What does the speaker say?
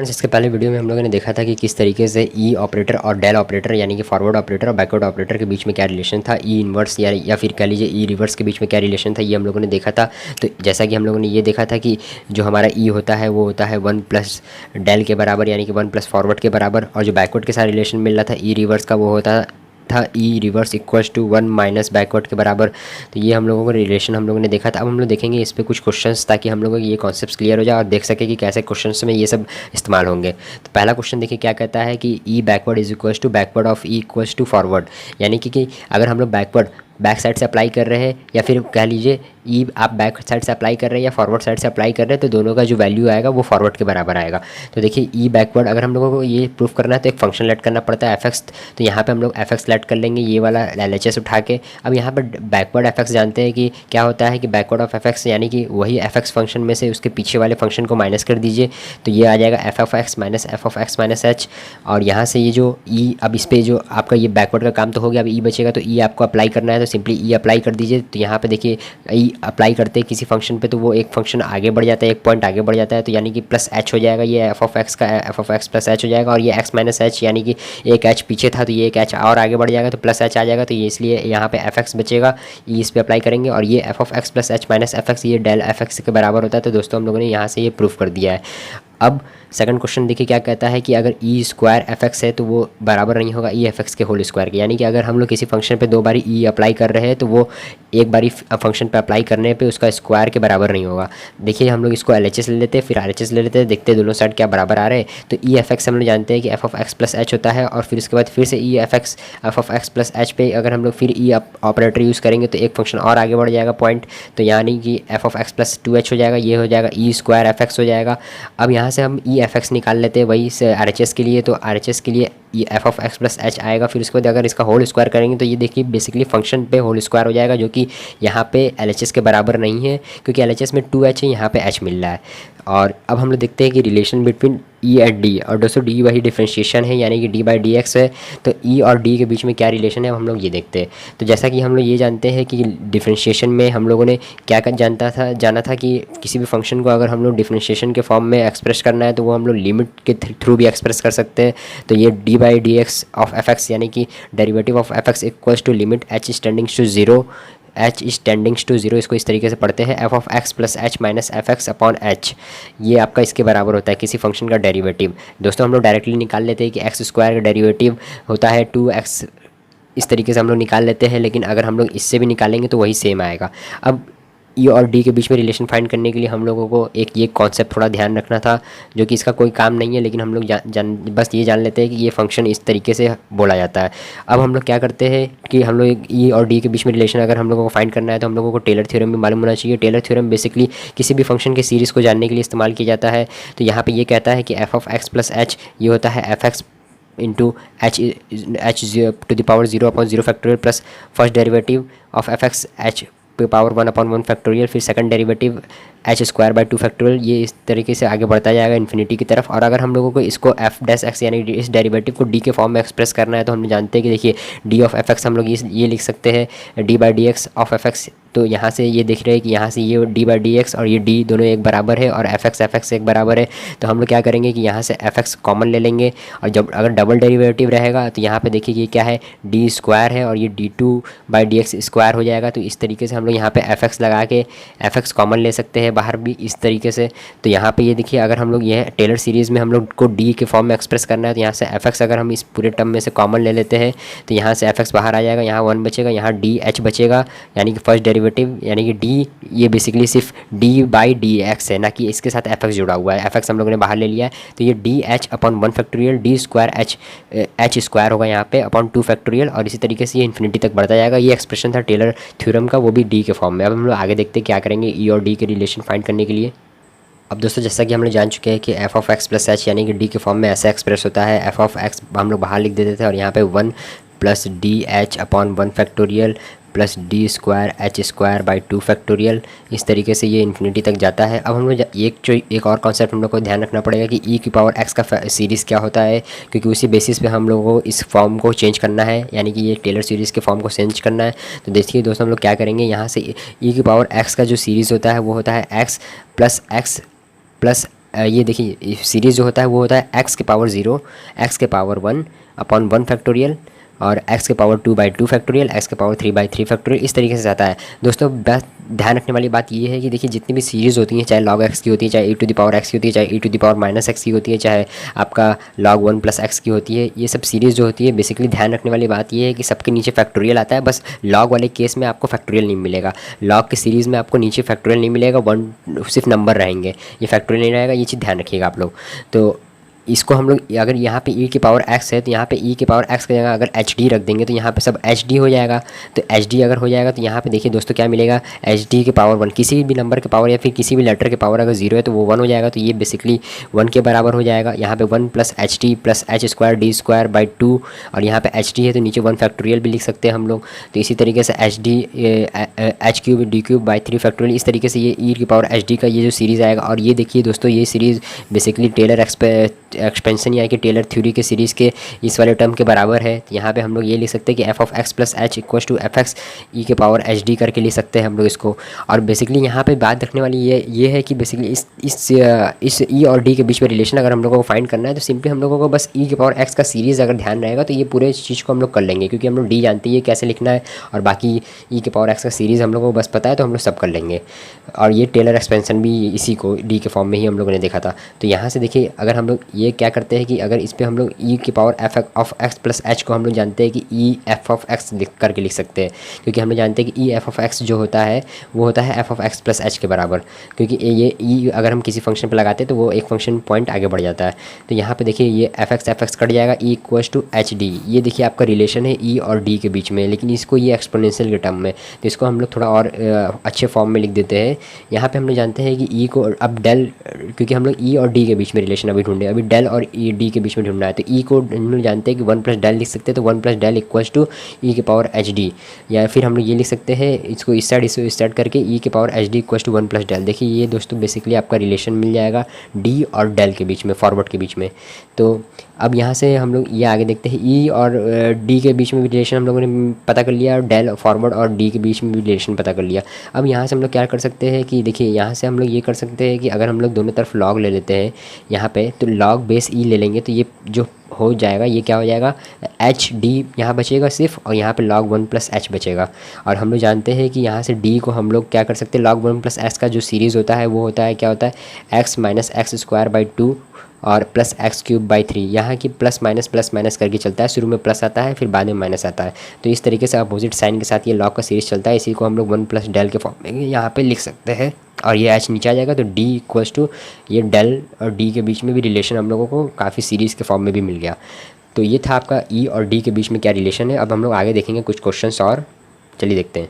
Friends, इसके पहले video में हम लोगों ने देखा था कि किस तरीके से ई ऑपरेटर और डेल ऑपरेटर यानी कि फॉरवर्ड ऑपरेटर और बैकवर्ड ऑपरेटर के बीच में क्या रिलेशन था, ई इन्वर्स या फिर कह लीजिए ई रिवर्स के बीच में क्या रिलेशन था, ये हम लोगों ने देखा था। तो जैसा कि हम लोगों ने ये देखा था कि जो हमारा ई होता है वो होता है 1 प्लस डेल के बराबर यानी कि 1 प्लस फॉरवर्ड के बराबर, और जो बैकवर्ड के साथ रिलेशन मिल रहा था ई रिवर्स का वो होता था E reverse equals to 1 minus backward के बराबर। तो ये हम लोगों को रिलेशन हम लोगों ने देखा था। अब हम लोग देखेंगे इस पे कुछ क्वेश्चंस ताकि हम लोगों को ये कॉन्सेप्ट्स क्लियर हो जाए और देख सके कि कैसे क्वेश्चंस में ये सब इस्तेमाल होंगे। तो पहला क्वेश्चन देखिए क्या कहता है कि E backward is equals to backward of E equals to forward, यानी कि अगर हम लोग बैक साइड से अप्लाई कर रहे हैं या फिर कह लीजिए ई आप बैक साइड से अप्लाई कर रहे हैं या फॉरवर्ड साइड से अप्लाई कर रहे हैं, तो दोनों का जो वैल्यू आएगा वो फॉरवर्ड के बराबर आएगा। तो देखिए ई बैकवर्ड अगर हम लोगों को ये प्रूफ करना है तो एक फंक्शन लेट करना पड़ता है एफ, तो यहाँ पे हम लोग एफ लेट कर लेंगे ये वाला LHS उठा के। अब यहाँ पर बैकवर्ड एफ जानते हैं कि क्या होता है कि बैकवर्ड ऑफ एफ यानी कि वही एफ फंक्शन में से उसके पीछे वाले फंक्शन को माइनस कर दीजिए, तो ये आ जाएगा F of x minus F of x minus H. और यहाँ से ये जो ई, अब इस पर जो आपका ये बैकवर्ड का काम तो हो गया, अब ई बचेगा, तो ई आपको अप्लाई करना है तो सिंपली ई अप्लाई कर दीजिए। तो यहाँ पे देखिए ई अप्लाई करते हैं किसी फंक्शन पे तो वो एक फंक्शन आगे बढ़ जाता है, एक पॉइंट आगे बढ़ जाता है, तो यानी कि प्लस एच हो जाएगा, ये एफ ऑफ एक्स का F of X plus H हो जाएगा, और ये एक्स माइनस एच यानी कि एक एच पीछे था तो ये एक एच और आगे बढ़ जाएगा तो प्लस एच आ जाएगा। तो ये इसलिए यहाँ पे एफ एक्स बचेगा, ये इस पर अप्लाई करेंगे, और ये F of X plus H minus F x ये डेल एफ एक्स के बराबर होता है। तो दोस्तों हम लोगों ने यहाँ से ये प्रूफ कर दिया है। अब सेकंड क्वेश्चन देखिए क्या कहता है कि अगर ई स्क्वायर एफ एक्स है तो वो बराबर नहीं होगा ई एफ एक्स के होल स्क्वायर के, यानी कि अगर हम लोग किसी फंक्शन पे दो बारी ई अप्लाई कर रहे हैं तो वो एक बारी फंक्शन पे अप्लाई करने पे उसका स्क्वायर के बराबर नहीं होगा। देखिए हम लोग इसको LHS ले लेते हैं, फिर RHS ले लेते हैं, देखते हैं दोनों साइड क्या बराबर आ रहे हैं। तो ई एफ एक्स हम लोग जानते हैं कि F of X plus H होता है, और फिर उसके बाद फिर से E F of X plus H पे अगर हम लोग फिर ई ऑपरेटर यूज़ करेंगे तो एक फंक्शन और आगे बढ़ जाएगा पॉइंट, तो यानी कि F of X plus 2h हो जाएगा, ये हो जाएगा ई स्क्वायर एफ एक्स हो जाएगा। अब यहाँ से हम ई एफ एक्स निकाल लेते हैं वही से RHS के लिए, तो RHS के लिए ये F of X plus H आएगा, फिर उसके बाद अगर इसका होल स्क्वायर करेंगे तो ये देखिए बेसिकली फंक्शन पे होल स्क्वायर हो जाएगा, जो कि यहाँ पे LHS के बराबर नहीं है क्योंकि LHS में 2h है, यहाँ पे h मिल रहा है। और अब हम लोग देखते हैं कि relation between E and D, और दोस्तों डी वही डिफ्रेंशिएशन है यानी कि डी बाई डी एक्स है, तो ई और डी के बीच में क्या रिलेशन है अब हम लोग ये देखते हैं। तो जैसा कि हम लोग ये जानते हैं कि डिफ्रेंशिएशन में हम लोगों ने क्या जाना था कि किसी भी फंक्शन को अगर हम लोग डिफ्रेंशिएशन के फॉर्म में एक्सप्रेस करना है तो वो हम लोग लिमिट के थ्रू भी एक्सप्रेस कर सकते हैं। तो ये D by D X of F X यानी कि derivative of F X equals to limit H is tendings to zero, H is tendings to zero, इसको इस तरीके से पढ़ते हैं F of X plus H minus F X upon H, ये आपका इसके बराबर होता है किसी फंक्शन का डेरिवेटिव। दोस्तों हम लोग डायरेक्टली निकाल लेते हैं कि एक्स स्क्वायर का डेरिवेटिव होता है 2x, इस तरीके से हम लोग निकाल लेते हैं, लेकिन अगर हम लोग इससे भी निकालेंगे तो वही सेम आएगा। अब ई और डी के बीच में रिलेशन फाइंड करने के लिए हम लोगों को एक ये कॉन्सेप्ट थोड़ा ध्यान रखना था, जो कि इसका कोई काम नहीं है, लेकिन हम लोग बस ये जान लेते हैं कि ये फंक्शन इस तरीके से बोला जाता है। अब हम लोग क्या करते हैं कि हम लोग ई और डी के बीच में रिलेशन अगर हम लोगों को फाइंड करना है तो हम लोगों को टेलर थ्योरम भी मालूम होना चाहिए। टेलर थ्योरम बेसिकली किसी भी फंक्शन के सीरीज़ को जानने के लिए इस्तेमाल किया जाता है। तो यहाँ पर ये कहता है कि F of X plus H ये होता है F X into H to the power 0/0 factorial plus first derivative of F X H power 1/1 factorial, फिर second derivative H square by 2 factorial, ये इस तरीके से आगे बढ़ता जाएगा इन्फिनिटी की तरफ। और अगर हम लोगों को इसको एफ डैश एक्स यानी इस डेरिवेटिव को डी के फॉर्म में एक्सप्रेस करना है तो हम जानते हैं कि देखिए डी ऑफ एफ एक्स हम लोग ये लिख सकते हैं D by D X of F x. तो यहाँ से ये दिख रहे हैं कि यहाँ से ये डी बाई डी एक्स और ये डी दोनों एक बराबर है और एफ एक्स एक बराबर है। तो हम लोग क्या करेंगे कि यहाँ से एफ एक्स कॉमन ले लेंगे, और जब अगर डबल डेरिवेटिव रहेगा तो यहाँ पे देखिए ये क्या है डी स्क्वायर है और ये d2 by D x square हो जाएगा। तो इस तरीके से हम लोग यहाँ पे एफ एक्स लगा के एफ एक्स कॉमन ले सकते हैं बाहर भी इस तरीके से। तो यहाँ पे ये देखिए अगर हम लोग ये टेलर सीरीज़ में हम लोग को डी के फॉर्म में एक्सप्रेस करना है तो यहाँ से एफ एक्स अगर हम इस पूरे टर्म में से कॉमन ले लेते हैं तो यहाँ से एफ एक्स बाहर आ जाएगा, यहाँ 1 बचेगा, यहाँ डी एच बचेगा, यानी कि फर्स्ट डेरिवेटिव यानी कि डी ये बेसिकली सिर्फ डी बाई डी एक्स है, ना कि इसके साथ एफ एक्स जुड़ा हुआ है। एफ एक्स हम लोगों ने बाहर ले लिया है, तो ये D H upon 1 factorial D square H square होगा यहाँ पे अपॉन 2 फैक्टोरियल, और इसी तरीके से ये इन्फिनिटी तक बढ़ता जाएगा। ये एक्सप्रेशन था टेलर थ्योरम का, वो भी डी के फॉर्म में। अब हम लोग आगे देखते हैं क्या करेंगे ई और डी के रिलेशन फाइंड करने के लिए। अब दोस्तों जैसा कि हम लोग जान चुके हैं कि F of X plus H यानी कि डी के फॉर्म में ऐसा एक्सप्रेस होता है, एफ ऑफ एक्स हम लोग बाहर लिख देते थे और यहाँ पे 1 plus D H upon 1 factorial plus D square H square by 2 factorial, इस तरीके से ये इन्फिनिटी तक जाता है। अब हम लोग एक और कॉन्सेप्ट हम लोग को ध्यान रखना पड़ेगा कि ई की पावर एक्स का सीरीज़ क्या होता है, क्योंकि उसी बेसिस पे हम लोगों को इस फॉर्म को चेंज करना है, यानी कि ये टेलर सीरीज़ के फॉर्म को चेंज करना है। तो देखिए दोस्तों हम लोग क्या करेंगे, यहाँ से ई की पावर एक्स का जो सीरीज़ होता है वो होता है एक्स प्लस ये देखिए सीरीज़ जो होता है वो होता है एक्स के पावर 0, एक्स के पावर 1 अपॉन 1 फैक्टोरियल और एक्स के पावर 2/2 फैक्टोरियल, एक्स के पावर 3/3 फैक्टोरियल, इस तरीके से जाता है। दोस्तों बस ध्यान रखने वाली बात ये है कि देखिए जितनी भी सीरीज़ होती हैं, चाहे log x की होती है, चाहे e to the power x की होती है, चाहे e to the power minus x की होती है, चाहे आपका log 1 प्लस x की होती है, ये सब सीरीज़ जो होती है बेसिकली ध्यान रखने वाली बात ये है कि सबके नीचे फैक्टोरियल आता है। बस log वाले केस में आपको फैक्टोरियल नहीं मिलेगा, log की सीरीज़ में आपको नीचे फैक्टोरियल नहीं मिलेगा, वन सिर्फ नंबर रहेंगे, ये फैक्टोरियल नहीं रहेगा। ये चीज़ ध्यान रखिएगा आप लोग। तो इसको हम लोग अगर यहाँ पे e की पावर x है तो यहाँ पे e की पावर x की जगह अगर hd रख देंगे तो यहाँ पे सब hd हो जाएगा। तो hd अगर हो जाएगा तो यहाँ पे देखिए दोस्तों क्या मिलेगा, hd के पावर 1, किसी भी नंबर के पावर या फिर किसी भी लेटर के पावर अगर 0 है तो वो 1 हो जाएगा। तो ये बेसिकली 1 के बराबर हो जाएगा। यहाँ पे 1 प्लस hd प्लस h²d² और यहाँ पे hd है तो नीचे 1 फैक्टोरियल भी लिख सकते हैं हम लोग। तो इसी तरीके से hd h³ d³ फैक्टोरियल, इस तरीके से ये e की पावर hd का ये जो सीरीज़ आएगा। और ये देखिए दोस्तों ये सीरीज़ बेसिकली टेलर एक्सपेंशन यानी कि टेलर थ्योरी के सीरीज़ के इस वाले टर्म के बराबर है। तो यहाँ पे हम लोग ये लिख सकते हैं कि f(x + h) = f(x) e के पावर hd करके लिख सकते हैं हम लोग इसको। और बेसिकली यहाँ पे बात रखने वाली ये है कि बेसिकली इस e और d के बीच में रिलेशन अगर हम लोगों को फाइंड करना है तो सिंपली हम लोगों को बस e के पावर x का सीरीज़ अगर ध्यान रहेगा तो ये पूरे चीज़ को हम लोग कर लेंगे, क्योंकि हम लोग d जानते हैं कैसे लिखना है और बाकी e के पावर x का सीरीज़ हम लोगों को बस पता है तो हम लोग सब कर लेंगे। और ये टेलर एक्सपेंशन भी इसी को d के फॉर्म में ही हम लोगों ने देखा था। तो यहाँ से देखिए अगर हम लोग ये क्या करते हैं कि अगर इस पर हम लोग e की पावर f(x + h) को हम लोग जानते हैं कि e f(x) लिख करके लिख सकते हैं, क्योंकि हम लोग जानते हैं कि e f(x) जो होता है वो होता है f(x + h) के बराबर। क्योंकि ये e अगर हम किसी फंक्शन पर लगाते हैं तो वो एक फंक्शन पॉइंट आगे बढ़ जाता है। तो यहाँ पे देखिए ये f(x) कट जाएगा, e = hd। ये देखिए आपका रिलेशन है e और d के बीच में, लेकिन इसको ये एक्सपोनेंशियल के टर्म में, तो इसको हम लोग थोड़ा और अच्छे फॉर्म में लिख देते हैं। यहाँ पे हम लोग जानते हैं कि e को अब डेल, क्योंकि हम लोग e और d के बीच में रिलेशन अभी ढूंढे, अभी डेल और d के बीच में ढूंढना है। तो e को हम लोग जानते हैं कि 1 + डेल लिख सकते हैं, तो 1 + डेल = e के पावर hd। या फिर हम लोग ये लिख सकते हैं इसको इस साइड करके e के पावर hd = 1 + डेल। देखिए ये दोस्तों बेसिकली आपका रिलेशन मिल जाएगा d और डेल के बीच में, फॉरवर्ड के बीच में। तो अब यहाँ से हम लोग ये आगे देखते हैं, e और d के बीच में भी रिलेशन हम लोगों ने पता कर लिया और डेल फॉरवर्ड और d के बीच में भी रिलेशन पता कर लिया। अब यहाँ से हम लोग क्या कर सकते हैं कि देखिए यहाँ से हम लोग ये कर सकते हैं कि अगर हम लोग दोनों तरफ log ले लेते हैं यहाँ पे, तो log बेस e ले लेंगे तो ये जो हो जाएगा ये क्या हो जाएगा, एच डी यहाँ बचेगा सिर्फ, और यहाँ पे log 1 + h बचेगा। और हम लोग जानते हैं कि यहाँ से d को हम लोग क्या कर सकते हैं, log 1 + h का जो सीरीज़ होता है वो होता है क्या होता है, x - x²/2 और +x³/3। यहाँ की प्लस माइनस करके चलता है, शुरू में प्लस आता है फिर बाद में माइनस आता है। तो इस तरीके से अपोजिट साइन के साथ ये log का सीरीज़ चलता है। इसी को हम लोग 1 + डेल के फॉर्म में यहाँ पे लिख सकते हैं। और ये h नीचे आ जाएगा तो d = ये डेल और d के बीच में भी रिलेशन हम लोगों को काफ़ी सीरीज़ के फॉर्म में भी मिल गया। तो ये था आपका e और d के बीच में क्या रिलेशन है। अब हम लोग आगे देखेंगे कुछ क्वेश्चंस और, चलिए देखते हैं।